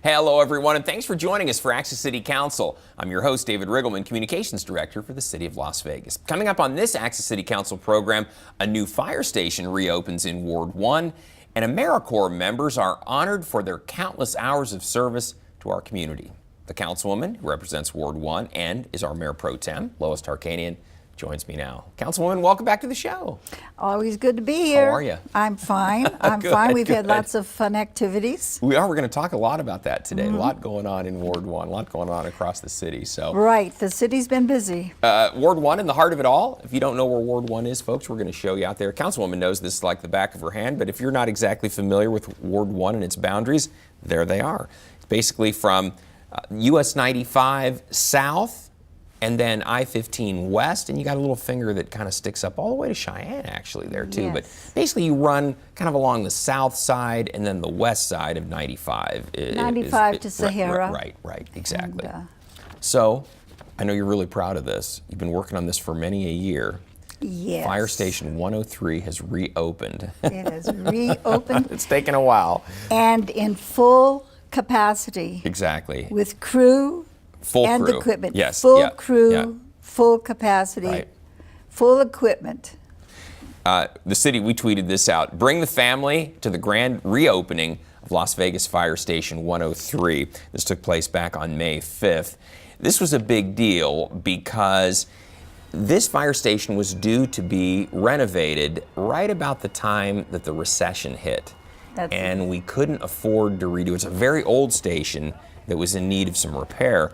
Hello, everyone, and thanks for joining us for Access City Council. I'm your host, David Riggleman, Communications Director for the City of Las Vegas. Coming up on this Access City Council program, a new fire station reopens in Ward 1, and Americorps members are honored for their countless hours of service to our community. The councilwoman who represents Ward 1 and is our Mayor Pro Tem, Tarkanian, joins me now. Councilwoman, welcome back to the show. Always good to be here. How are you? I'm fine. I'm Good, fine. We've had good. lots of fun activities. We are. We're going to talk a lot about that today. A lot going on in Ward 1, a lot going on across the city. So, Right. The city's been busy. Ward 1 in the heart of it all. If you don't know where Ward 1 is, folks, we're going to show you out there. Councilwoman knows this like the back of her hand, but if you're not exactly familiar with Ward 1 and its boundaries, there they are. It's basically from US 95 south and then I-15 west, and you got a little finger that kind of sticks up all the way to Cheyenne, actually, there too. Yes. But basically, you run kind of along the south side, and then the west side of 95. 95 to Sahara. Right, exactly. And, So, I know you're really proud of this. You've been working on this for many a year. yes. Fire Station 103 has reopened. It has reopened It's taken a while. and in full capacity Exactly. with crew Full and crew. equipment. Yes. Full yeah, crew, yeah. full capacity, Right. full equipment. The city, we tweeted this out. Bring the family to the grand reopening of Las Vegas Fire Station 103. This took place back on May 5th. This was a big deal because this fire station was due to be renovated right about the time that the recession hit. And we couldn't afford to redo it. It's a very old station that was in need of some repair.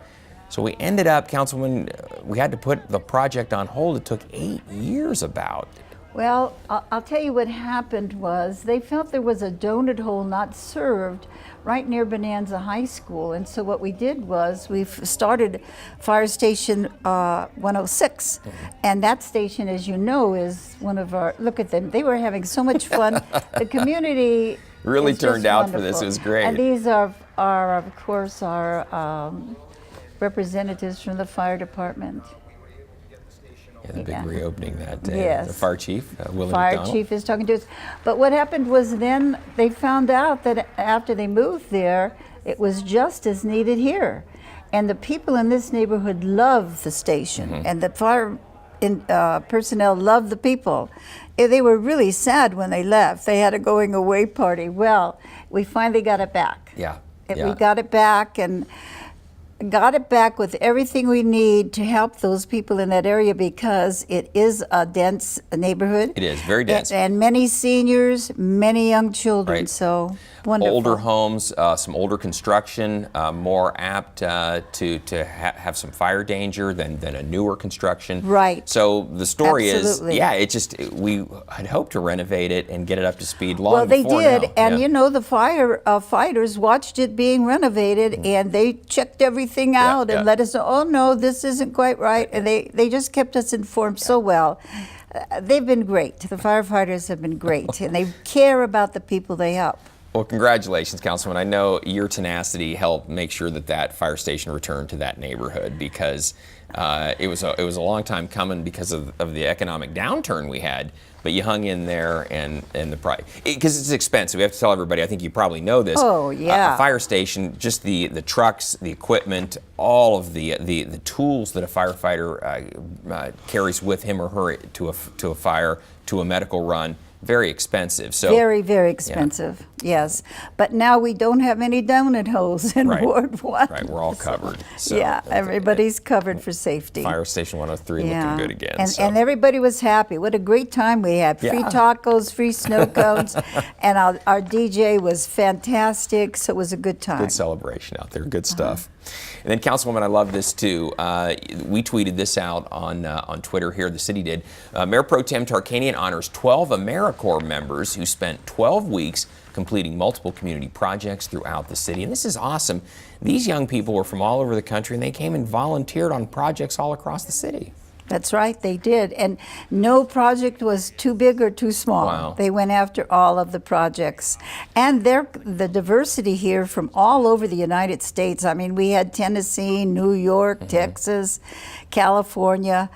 So we ended up, Councilman, we had to put the project on hold. It took 8 years about. Well, I'll tell you what happened was they felt there was a donut hole not served right near Bonanza High School. And so what we did was we started Fire Station 106. And that station, as you know, is one of our, look at them, they were having so much fun. The community Really is turned just out for wonderful. this. It was great. And these are of course, our representatives from the fire department. Yeah, the big reopening that day. Yes. The fire chief, Willie Fire McDonald. chief is talking to us. But what happened was then they found out that after they moved there, it was just as needed here. And the people in this neighborhood love the station, and the fire personnel love the people. They were really sad when they left. They had a going away party. Well, we finally got it back. Yeah. We got it back and got it back with everything we need to help those people in that area because it is a dense neighborhood. It is, very dense. And many seniors, many young children, Right. so wonderful. Older homes, some older construction, more apt to have some fire danger than a newer construction. Right. So the story Absolutely. is, yeah, it just, we had hoped to renovate it and get it up to speed long Well, they before did, now. and Yeah. you know, the fighters watched it being renovated, and they checked everything out yeah. and let us know, oh no, this isn't quite right, and they just kept us informed so well. They've been great. The firefighters have been great, and they care about the people they help. Well, congratulations, Councilman. I know your tenacity helped make sure that that fire station returned to that neighborhood because it was a long time coming because of the economic downturn we had. But you hung in there, and the price, because it's expensive. We have to tell everybody. I think you probably know this. Oh, yeah. A fire station, just the trucks, the equipment, all of the tools that a firefighter carries with him or her to a fire, to a medical run. Very expensive. So Very, very expensive, yes. But now we don't have any donut holes in Right. Ward 1. Right, we're all covered. So Yeah, everybody's covered for safety. Fire Station 103 Yeah. looking good again. And everybody was happy. What a great time we had. Free Yeah. tacos, free snow cones, and our DJ was fantastic, so it was a good time. Good celebration out there. Good stuff. And then, Councilwoman, I love this too. We tweeted this out on Twitter here. The city did. Mayor Pro Tem Tarkanian honors 12 Americorps members who spent 12 weeks completing multiple community projects throughout the city. And this is awesome. These young people were from all over the country, and they came and volunteered on projects all across the city. That's right, they did. And no project was too big or too small. Wow. They went after all of the projects. And the diversity here from all over the United States. I mean, we had Tennessee, New York, Texas, California.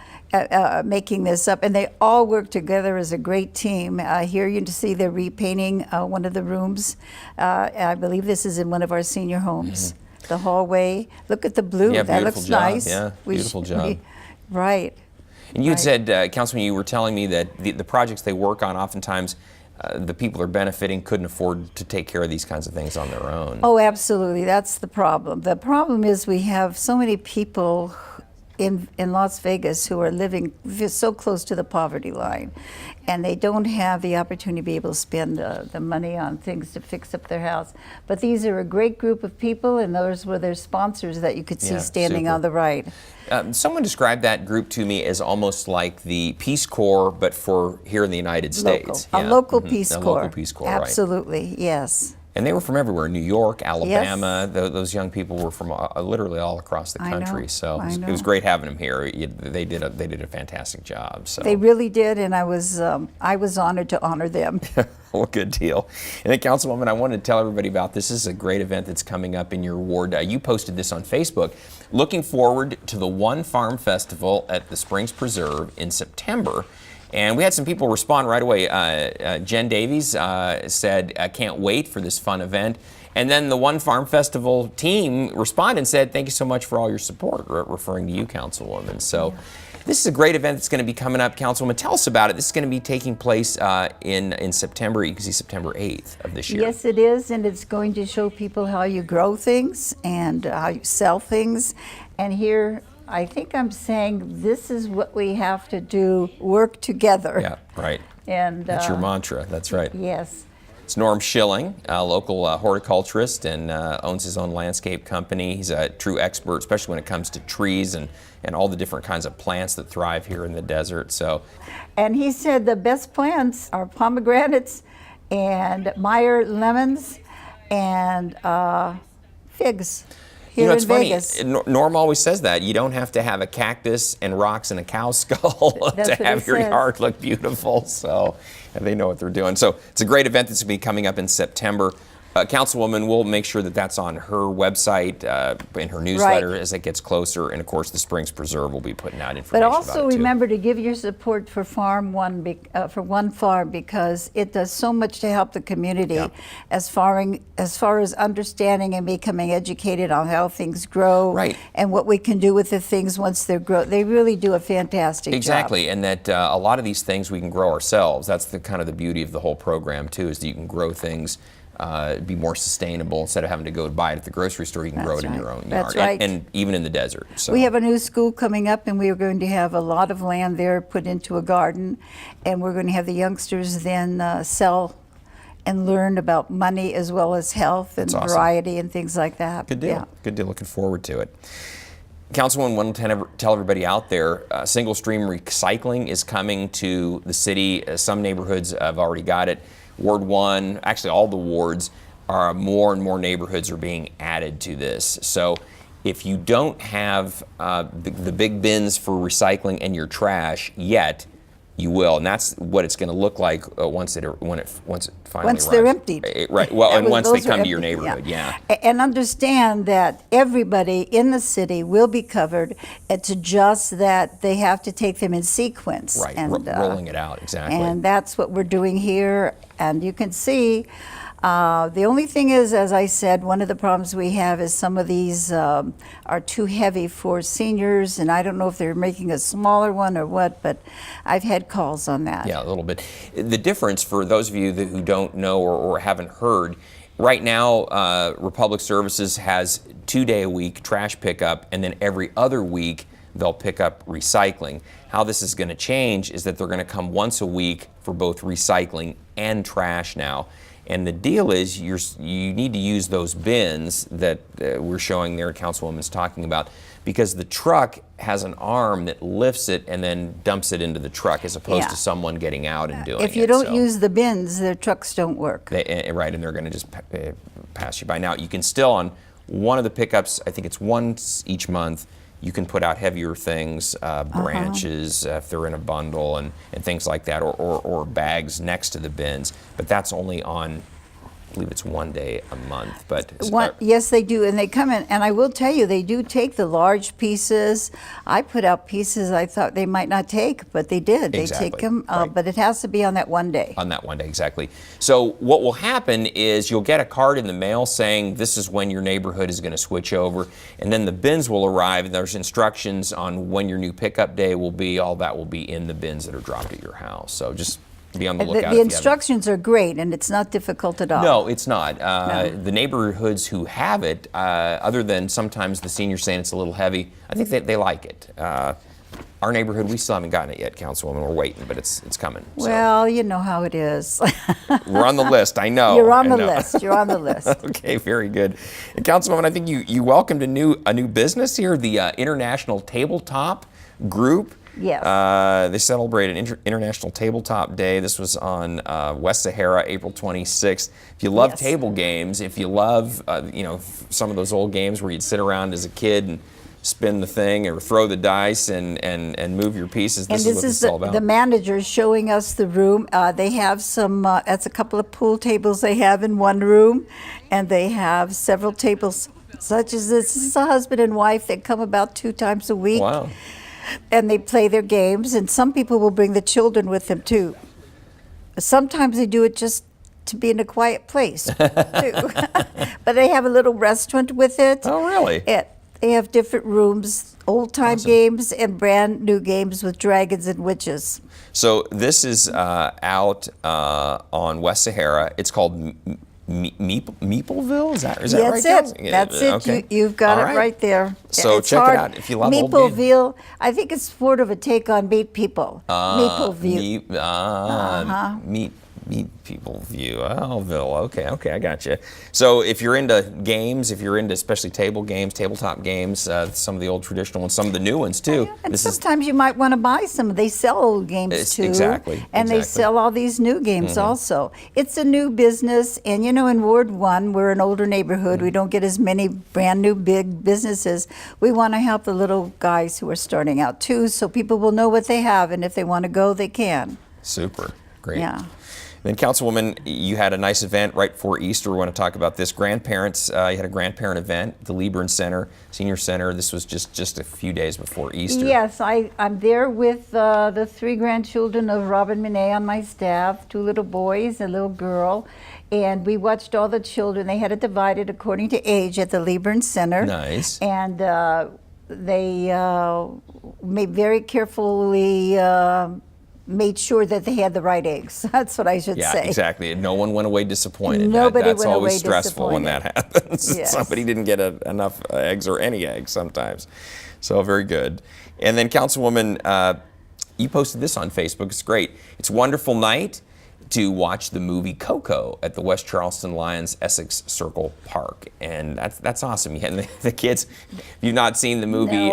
making this up, and they all work together as a great team. Here you can see they're repainting one of the rooms. I believe this is in one of our senior homes. The hallway. Look at the blue. Yeah, that beautiful looks job. nice. Yeah, beautiful job. Right. And you had said, Councilman, you were telling me that the projects they work on, oftentimes the people are benefiting couldn't afford to take care of these kinds of things on their own. Oh, absolutely. That's the problem. The problem is we have so many people in Las Vegas who are living so close to the poverty line, and they don't have the opportunity to be able to spend the money on things to fix up their house. But these are a great group of people, and those were their sponsors that you could see standing on the right. Someone described that group to me as almost like the Peace Corps, but for here in the United States. A local Peace Corps. A local Peace Corps, absolutely, right. Yes. And they were from everywhere, New York, Alabama. Those young people were from literally all across the country. So it was great having them here. They did a fantastic job. So they really did, and I was honored to honor them. Well, good deal. And then, Councilwoman, I wanted to tell everybody about this. This is a great event that's coming up in your ward. You posted this on Facebook. Looking forward to the One Farm Festival at the Springs Preserve in September. And we had some people respond right away. Jen Davies said, can't wait for this fun event. And then the One Farm Festival team responded and said, thank you so much for all your support, referring to you, Councilwoman. So this is a great event that's going to be coming up. Councilwoman, tell us about it. This is going to be taking place in September. You can see September 8th of this year. Yes, it is, and it's going to show people how you grow things and how you sell things. And here, I think I'm saying this is what we have to do, work together. Yeah, right. And that's your mantra. That's right. Yes. It's Norm Schilling, a local horticulturist, and owns his own landscape company. He's a true expert, especially when it comes to trees and all the different kinds of plants that thrive here in the desert. So, and he said the best plants are pomegranates and Meyer lemons and figs. Here it's in funny. Vegas. Norm always says that. You don't have to have a cactus and rocks and a cow skull to have your yard look beautiful. So they know what they're doing. So it's a great event that's going to be coming up in September. Councilwoman will make sure that that's on her website, in her newsletter as it gets closer. And, of course, the Springs Preserve will be putting out information But about it, also remember to give your support for One Farm, because it does so much to help the community as far as understanding and becoming educated on how things grow and what we can do with the things once they're grown. They really do a fantastic job. Exactly, and that a lot of these things we can grow ourselves. That's the kind of the beauty of the whole program, too, is that you can grow things be more sustainable. Instead of having to go buy it at the grocery store, you can grow it in your own yard. That's right. And even in the desert. So. We have a new school coming up, and we are going to have a lot of land there put into a garden, and we're going to have the youngsters then sell and learn about money as well as health and variety and things like that. Good deal. Yeah. Good deal. Looking forward to it. Councilwoman, want to tell everybody out there, single stream recycling is coming to the city. Some neighborhoods have already got it. Ward 1, actually all the wards, more and more neighborhoods are being added to this. So if you don't have the big bins for recycling and your trash yet, you will, and that's what it's going to look like once it finally arrives. They're emptied. Right. Well, and once they come to your neighborhood, And understand that everybody in the city will be covered. It's just that they have to take them in sequence. Right. And, rolling it out, exactly. And that's what we're doing here. And you can see. The only thing is, as I said, one of the problems we have is some of these are too heavy for seniors, and I don't know if they're making a smaller one or what, but I've had calls on that. Yeah, a little bit. The difference for those of you who don't know or haven't heard, right now Republic Services has 2-day-a-week trash pickup, and then every other week they'll pick up recycling. How this is going to change is that they're going to come once a week for both recycling and trash now. And the deal is you need to use those bins that we're showing there, Councilwoman's talking about, because the truck has an arm that lifts it and then dumps it into the truck, as opposed to someone getting out and doing it. If you don't use the bins, the trucks don't work. Right, and they're going to just pass you by. Now, you can still, on one of the pickups, I think it's once each month, you can put out heavier things, branches, if they're in a bundle, and things like that, or bags next to the bins. But that's only on believe it's 1 day a month, but Yes, they do, and they come in, and I will tell you, they do take the large pieces. I put out pieces I thought they might not take, but they did. They Exactly, take them, right. but it has to be on that 1 day. On that 1 day, exactly. So what will happen is you'll get a card in the mail saying this is when your neighborhood is going to switch over, and then the bins will arrive, and there's instructions on when your new pickup day will be. All that will be in the bins that are dropped at your house. So just be on the lookout. The instructions are great, and it's not difficult at all. No, it's not. No. The neighborhoods who have it, other than sometimes the seniors saying it's a little heavy, I think they like it. Our neighborhood, we still haven't gotten it yet, Councilwoman. We're waiting, but it's coming. So. Well, you know how it is. We're on the list, I know. You're on the list. You're on the list. Okay, very good. And Councilwoman, I think you welcomed a new business here, the International Tabletop Group. Yes. They celebrated International Tabletop Day. This was on West Sahara, April 26th. If you love table games, if you love some of those old games where you'd sit around as a kid and spin the thing or throw the dice and move your pieces, this is what this is all about. The manager showing us the room. They have some, that's a couple of pool tables they have in one room, and they have several tables such as this. This is a husband and wife that come about 2 times a week. Wow. And they play their games, and some people will bring the children with them too. Sometimes they do it just to be in a quiet place too. But they have a little restaurant with it. Oh, really? They have different rooms, old-time games and brand new games with dragons and witches. So this is out on West Sahara. It's called Meepleville? Is that right? That's it. That's it. Okay. You've got All it right there. So It's check hard. it out if you love old games. Meepleville. I think it's sort of a take on Meat People. Meepleville. Meet People View. Ville. Okay, I got you. So if you're into games, if you're into especially table games, tabletop games, some of the old traditional ones, some of the new ones too. And sometimes you might want to buy some. They sell old games too. Exactly. And they sell all these new games also. It's a new business, and in Ward 1, we're an older neighborhood. We don't get as many brand new big businesses. We want to help the little guys who are starting out too, so people will know what they have, and if they want to go, they can. Super. Great. Yeah. Then, Councilwoman, you had a nice event right before Easter. We want to talk about this. Grandparents, you had a grandparent event, the Liebern Center, Senior Center. This was just a few days before Easter. Yes, I'm there with the 3 grandchildren of Robin Minet on my staff, 2 little boys, a little girl. And we watched all the children. They had it divided according to age at the Liebern Center. Nice. And they made very carefully made sure that they had the right eggs. That's what I should say. Yeah, exactly. No one went away disappointed. Nobody That's went away always stressful when that happens. Yes. Somebody didn't get enough eggs or any eggs sometimes. So very good. And then, Councilwoman, you posted this on Facebook. It's great. It's a wonderful night to watch the movie Coco at the West Charleston Lions Essex Circle Park. And that's awesome. The kids, if you've not seen the movie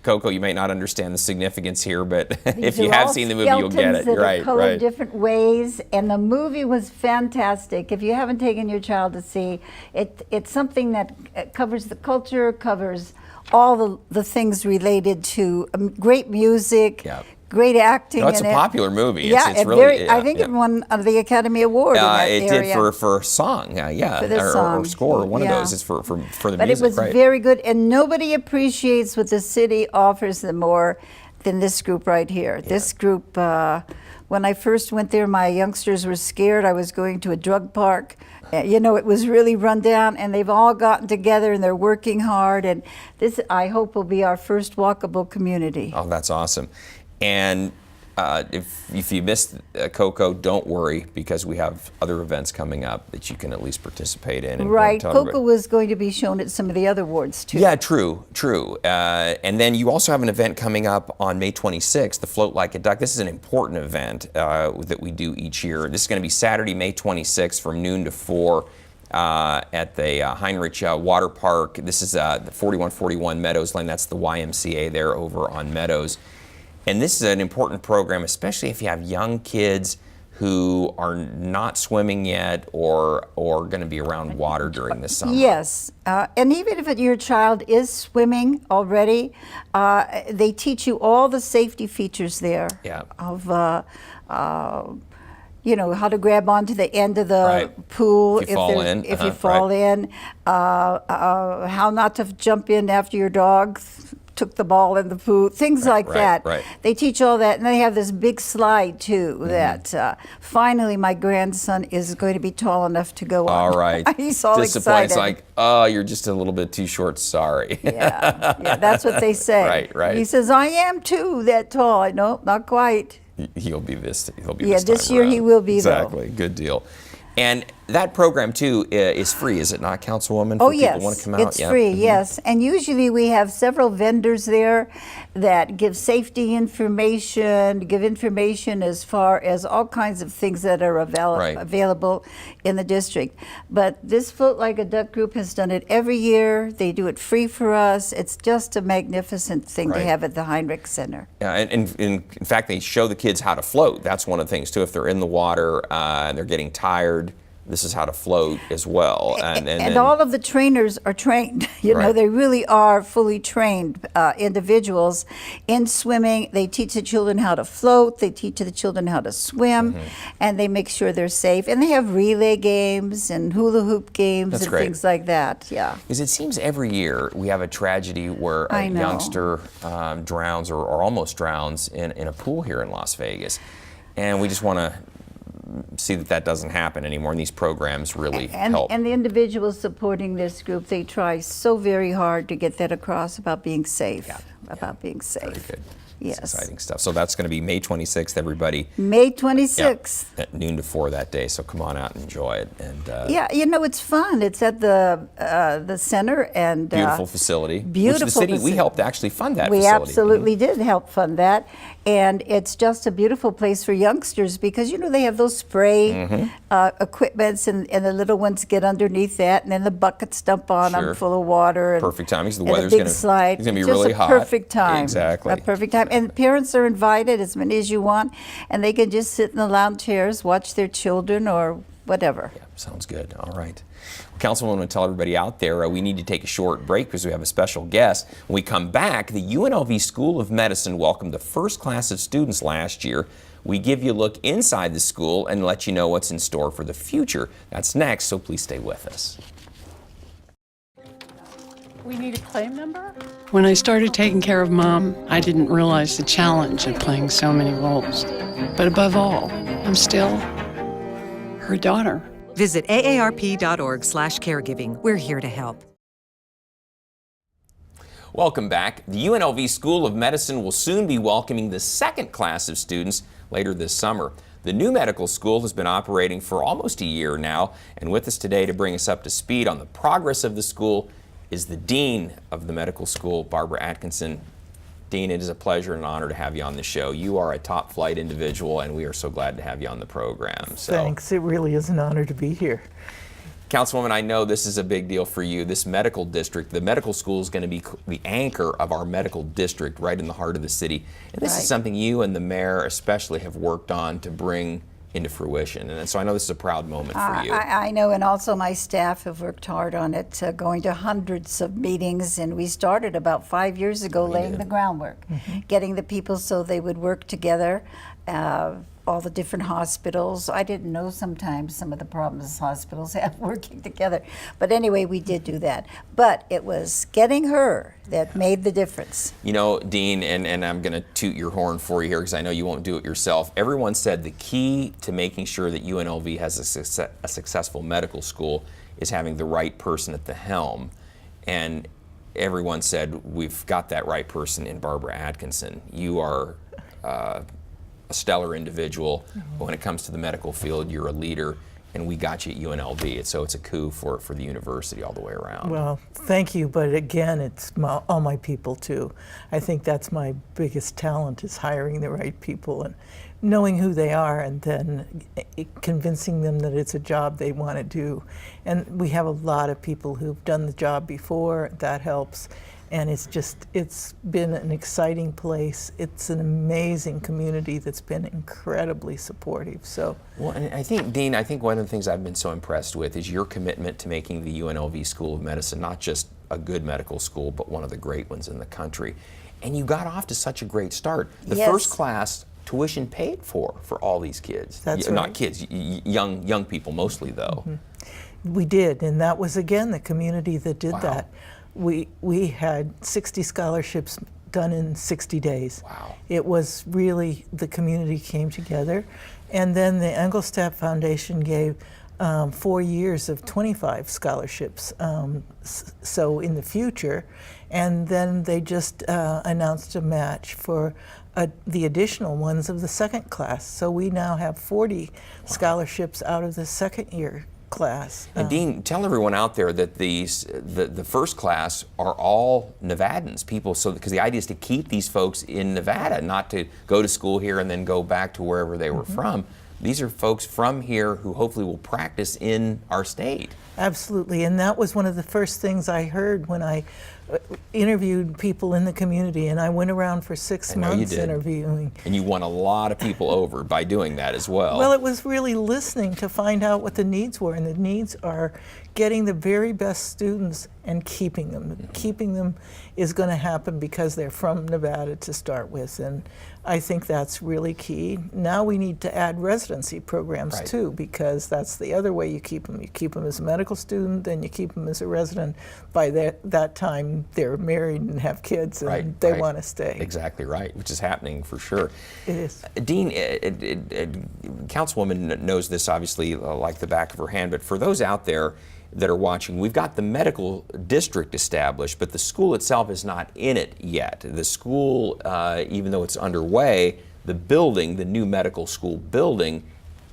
Coco, you may not understand the significance here, but if you have seen the movie, you'll get it. That Right, are colored right. different ways, and the movie was fantastic. If you haven't taken your child to see it, it's something that covers the culture, covers all the things related to great music. Yeah. Great acting. No, it's a popular movie. Yeah, it's really. I think it won the Academy Award in that it area. did for song, yeah, For the song. or score. One of Yeah. those is for the But music. it was right. very good, and nobody appreciates what the city offers them more than this group right here. Yeah. This group, when I first went there, my youngsters were scared. I was going to a drug park. It was really run down, and they've all gotten together, and they're working hard. And this, I hope, will be our first walkable community. Oh, that's awesome. And if you missed Coco, don't worry, because we have other events coming up that you can at least participate in. And Right. tell Coco everybody. was going to be shown at some of the other wards, too. Yeah, true. And then you also have an event coming up on May 26th, the Float Like a Duck. This is an important event that we do each year. This is going to be Saturday, May 26th from noon to 4 at the Heinrich Water Park. This is the 4141 Meadows Lane. That's the YMCA there over on Meadows. And this is an important program, especially if you have young kids who are not swimming yet or going to be around water during the summer. Yes, and even if your child is swimming already, they teach you all the safety features there. Yeah. Of you know, how to grab onto the end of the Right. pool If you fall in. if you fall in, how not to jump in after your dog took the ball in the pool, things like that. Right. They teach all that, and they have this big slide too. That finally my grandson is going to be tall enough to go on. All right. He's all Disappointed. excited. It's like, oh, you're just a little bit too short. Sorry. yeah, that's what they say. Right. He says, I am too that tall. I know, not quite. He'll be this. He'll be Yeah, this this time year around. he will be, though. Exactly. Good deal. And that program too is free, is it not, Councilwoman? Oh for yes, people who want to come out? it's free. Yes, and usually we have several vendors there that give safety information, give information as far as all kinds of things that are available in the district. But this Float Like a Duck group has done it every year. They do it free for us. It's just a magnificent thing to have at the Heinrich Center. Yeah, and in fact, they show the kids how to float. That's one of the things too. If they're in the water and they're getting tired, this is how to float as well. And all of the trainers are trained. You know, they really are fully trained individuals in swimming. They teach the children how to float. They teach the children how to swim, and they make sure they're safe. And they have relay games and hula hoop games things like that. Yeah. Because it seems every year we have a tragedy where a youngster drowns or almost drowns in a pool here in Las Vegas, and we just want to see that doesn't happen anymore, and these programs really help. And the individuals supporting this group, they try so very hard to get that across about being safe. About being safe. Very good. Yes. It's exciting stuff. So that's going to be May 26th, everybody. May 26th. At noon to 4 that day, so come on out and enjoy it. And yeah, you know, it's fun. It's at the center, and beautiful facility. Beautiful which the city, facility. we helped actually fund that We facility. absolutely did help fund that, and it's just a beautiful place for youngsters because, you know, they have those spray equipments, and the little ones get underneath that, and then the buckets dump on them full of water. And, perfect timing because the and weather's a big going slide. to be Just really a hot. Perfect time. Exactly. A perfect time. And parents are invited, as many as you want, and they can just sit in the lounge chairs, watch their children or whatever. Yeah, sounds good. All right. Well, Councilwoman, I want to tell everybody out there we need to take a short break because we have a special guest. When we come back, the UNLV School of Medicine welcomed the first class of students last year. We give you a look inside the school and let you know what's in store for the future. That's next, so please stay with us. We need a claim number? When I started taking care of Mom, I didn't realize the challenge of playing so many roles. But above all, I'm still her daughter. Visit aarp.org/caregiving. We're here to help. Welcome back. The UNLV School of Medicine will soon be welcoming the second class of students later this summer. The new medical school has been operating for almost a year now, and with us today to bring us up to speed on the progress of the school is the Dean of the medical school, Barbara Atkinson. Dean, it is a pleasure and honor to have you on the show. You are a top flight individual, and we are so glad to have you on the program. So, thanks. It really is an honor to be here. Councilwoman, I know this is a big deal for you. This medical district, the medical school is going to be the anchor of our medical district right in the heart of the city. And this is something you and the mayor especially have worked on to bring into fruition. And so I know this is a proud moment for you. I know, and also my staff have worked hard on it, going to hundreds of meetings, and we started about 5 years ago laying the groundwork, getting the people so they would work together, all the different hospitals. I didn't know sometimes some of the problems hospitals have working together. But anyway, we did do that. But it was getting her that made the difference. You know, Dean, and I'm going to toot your horn for you here because I know you won't do it yourself. Everyone said the key to making sure that UNLV has a successful medical school is having the right person at the helm. And everyone said we've got that right person in Barbara Atkinson. You are a stellar individual. But when it comes to the medical field, you're a leader, and we got you at UNLV. So it's a coup for the university all the way around. Well, thank you, but again, it's all my people too. I think that's my biggest talent, is hiring the right people and knowing who they are, and then convincing them that it's a job they want to do. And we have a lot of people who've done the job before. That helps. And it's been an exciting place. It's an amazing community that's been incredibly supportive. So, well, and I think, Dean, one of the things I've been so impressed with is your commitment to making the UNLV School of Medicine not just a good medical school, but one of the great ones in the country. And you got off to such a great start. The first class tuition paid for all these kids. That's Not right. kids, young people mostly though. We did, and that was again the community that did Wow. that. We had 60 scholarships done in 60 days. Wow. It was really, the community came together, and then the Engelstadt Foundation gave 4 years of 25 scholarships, so in the future, and then they just announced a match for the additional ones of the second class. So we now have 40 scholarships out of the second year class. And Dean, tell everyone out there that the first class are all Nevadans, people, so because the idea is to keep these folks in Nevada, not to go to school here and then go back to wherever they were from. These are folks from here who hopefully will practice in our state. Absolutely, and that was one of the first things I heard when I interviewed people in the community, and I went around for 6 I know you months did. interviewing. And you won a lot of people over by doing that as well. Well, it was really listening to find out what the needs were, and the needs are getting the very best students and keeping them. Keeping them is going to happen because they're from Nevada to start with, and I think that's really key. Now we need to add residency programs Right. too, because that's the other way you keep them. You keep them as a medical student, then you keep them as a resident. By that time, they're married and have kids, and Right, they right. want to stay. Exactly right, which is happening for sure. It is. Dean, Councilwoman knows this obviously like the back of her hand, but for those out there that are watching, we've got the medical district established, but the school itself is not in it yet. The school, even though it's underway, the building, the new medical school building,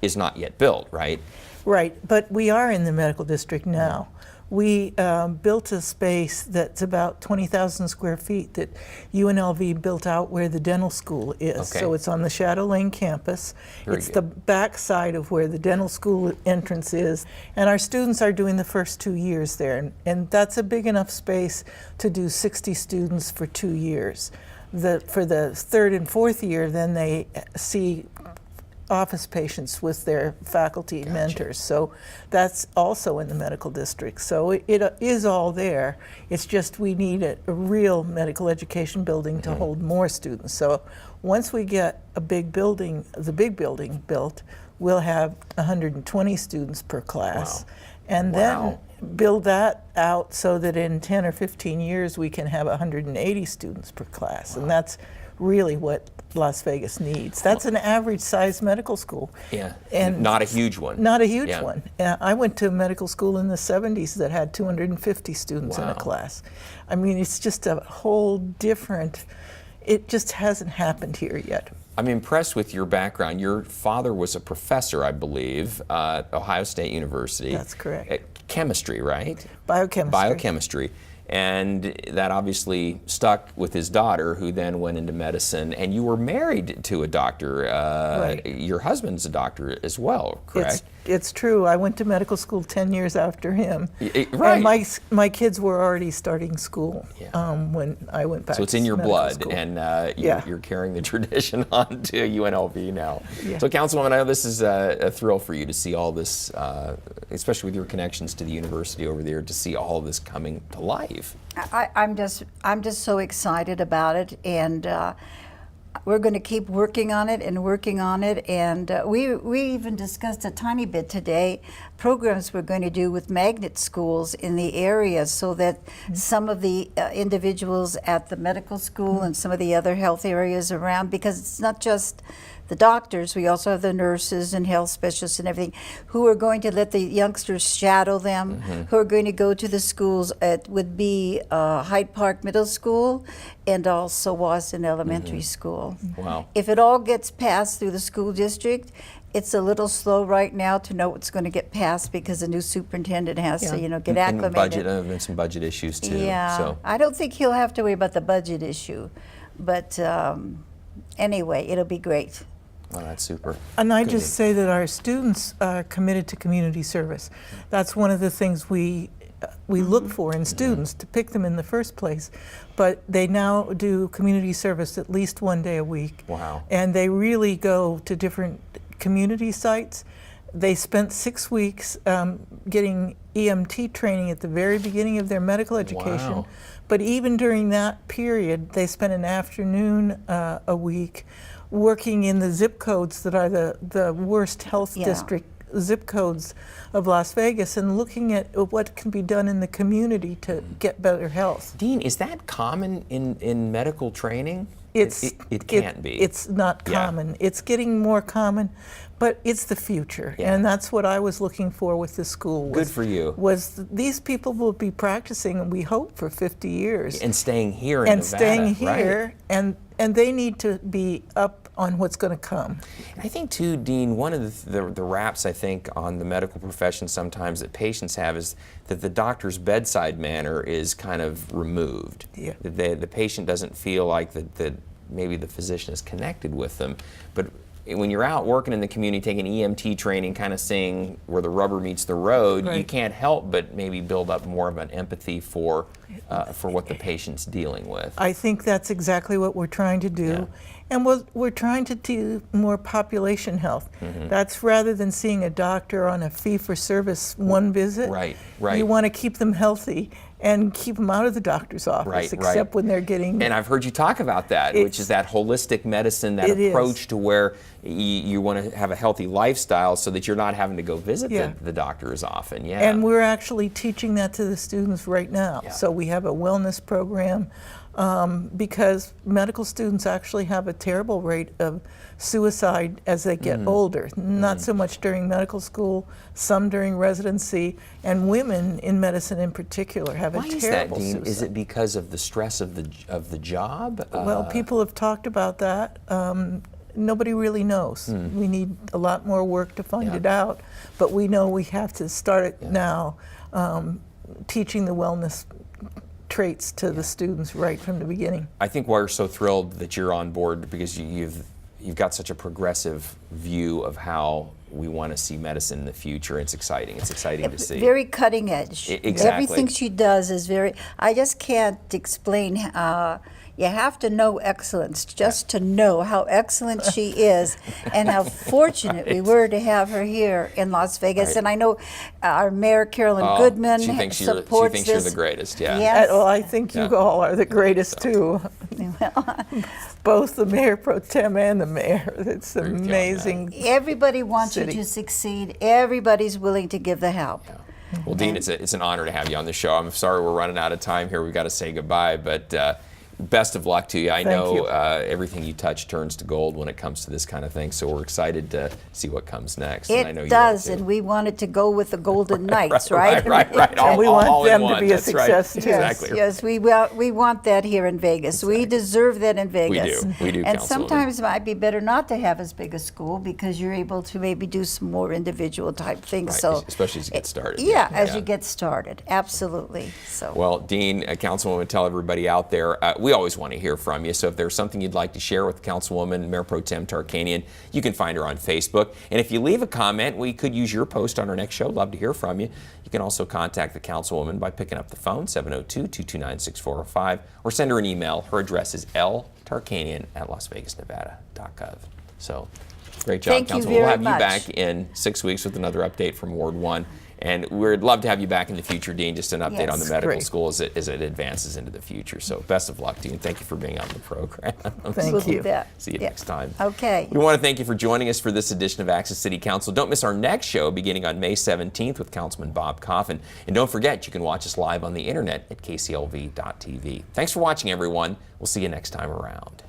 is not yet built, right? Right, but we are in the medical district now. We built a space that's about 20,000 square feet that UNLV built out where the dental school is. Okay. So it's on the Shadow Lane campus. Very It's good. the back side of where the dental school entrance is. And our students are doing the first 2 years there. And that's a big enough space to do 60 students for 2 years. For the third and fourth year, then they see office patients with their faculty mentors. So that's also in the medical district. So it is all there. It's just we need a real medical education building to hold more students. So once we get a big building, the big building built, we'll have 120 students per class. Wow. And Wow. then build that out so that in 10 or 15 years we can have 180 students per class. And that's really what Las Vegas needs. That's an average size medical school. Yeah, And not a huge one. Not a huge Yeah. one. I went to medical school in the 70s that had 250 students in Wow. a class. I mean, it's just a whole different, it just hasn't happened here yet. I'm impressed with your background. Your father was a professor, I believe, at Ohio State University. That's correct. Chemistry, right? Biochemistry. Biochemistry. And that obviously stuck with his daughter, who then went into medicine. And you were married to a doctor. Right. Your husband's a doctor as well, correct? It's true. I went to medical school 10 years after him. Right. And my kids were already starting school Yeah. When I went back So it's to in your medical blood, school. and Yeah. you're carrying the tradition on to UNLV now. Yeah. So, Councilwoman, I know this is a thrill for you to see all this, especially with your connections to the university over there, to see all of this coming to life. I'm just so excited about it, and we're going to keep working on it and working on it. And we even discussed a tiny bit today programs we're going to do with magnet schools in the area, so that some of the individuals at the medical school and some of the other health areas around, because it's not just the doctors, we also have the nurses and health specialists and everything, who are going to let the youngsters shadow them, who are going to go to the schools. It would be Hyde Park Middle School and also Wasson Elementary School. Wow. If it all gets passed through the school district, it's a little slow right now to know what's going to get passed, because the new superintendent has to, get And acclimated. budget, and some budget issues too. Yeah, So. I don't think he'll have to worry about the budget issue, but anyway, it'll be great. Well, that's super. And I Good. just say that our students are committed to community service. That's one of the things we look for in students, to pick them in the first place. But they now do community service at least 1 day a week. Wow. And they really go to different community sites. They spent 6 weeks getting EMT training at the very beginning of their medical education. Wow. But even during that period, they spent an afternoon a week working in the zip codes that are the worst health Yeah. district zip codes of Las Vegas and looking at what can be done in the community to get better health. Dean, is that common in medical training? It can't be. It's not Yeah. common. It's getting more common, but it's the future, Yeah. and that's what I was looking for with the school. Good for you. These people will be practicing, we hope, for 50 years And staying here in and Nevada, staying here, right? and they need to be up on what's going to come. I think too, Dean, one of the raps I think on the medical profession sometimes that patients have is that the doctor's bedside manner is kind of removed. Yeah. The patient doesn't feel like that maybe the physician is connected with them. But when you're out working in the community, taking EMT training, kind of seeing where the rubber meets the road, you Right. can't help but maybe build up more of an empathy for what the patient's dealing with. I think that's exactly what we're trying to do. Yeah. And we're trying to do more population health. Mm-hmm. That's rather than seeing a doctor on a fee-for-service one visit. Right, right. You want to keep them healthy and keep them out of the doctor's office, Right, except right. when they're getting... And I've heard you talk about that, which is that holistic medicine, that It is. approach to where you want to have a healthy lifestyle so that you're not having to go visit Yeah. the doctor as often. Yeah. And we're actually teaching that to the students right now. Yeah. So we have a wellness program because medical students actually have a terrible rate of suicide as they get older. Not so much during medical school, some during residency, and women in medicine in particular have Why a is that, terrible Dean? suicide. Is it because of the stress of the job? Well, people have talked about that. Nobody really knows. We need a lot more work to find Yeah. it out, but we know we have to start it now, teaching the wellness traits to the students right from the beginning. I think why we're so thrilled that you're on board because you've got such a progressive view of how we want to see medicine in the future. It's exciting. It's exciting to see. Very cutting edge. Exactly. Everything she does is very, I just can't explain. You have to know excellence just to know how excellent she is and how fortunate we were to have her here in Las Vegas. Right. And I know our Mayor, Carolyn Oh, Goodman, she thinks supports she thinks you're this. the greatest. Yeah. Yes. Well, I think you Yeah. all are the greatest too. Both the mayor pro tem and the mayor. It's Agree with you on amazing. Everybody wants City. you to succeed. Everybody's willing to give the help. Well, Dean, it's an honor to have you on the show. I'm sorry we're running out of time here. We've got to say goodbye, but best of luck to you. I Thank know you. everything you touch turns to gold when it comes to this kind of thing, so we're excited to see what comes next. And I know It you does, are too. and we wanted to go with the Golden Knights, right? Right. And we want all in them to one. be a That's right. success, too. Yes, Exactly. yes, we want that here in Vegas. We deserve that in Vegas. We do, And Councilwoman. sometimes it might be better not to have as big a school because you're able to maybe do some more individual type things. Right, So, especially as you get started. yeah, as you get started, absolutely. So, Well, Dean, Councilwoman, tell everybody out there, we always want to hear from you. So if there's something you'd like to share with Councilwoman Mayor Pro Tem Tarkanian, you can find her on Facebook. And if you leave a comment, we could use your post on our next show. Love to hear from you. You can also contact the Councilwoman by picking up the phone, 702-229-6405, or send her an email. Her address is ltarkanian@lasvegasnevada.gov. So great job, Thank you Councilwoman. very We'll have much. you back in 6 weeks with another update from Ward 1. And we'd love to have you back in the future, Dean, just an update on the Yes. medical Great. school as it advances into the future. So best of luck to you, and thank you for being on the program. Thank we'll do you. that. See you Yeah. next time. Okay. We want to thank you for joining us for this edition of Access City Council. Don't miss our next show beginning on May 17th with Councilman Bob Coffin. And don't forget, you can watch us live on the internet at kclv.tv. Thanks for watching, everyone. We'll see you next time around.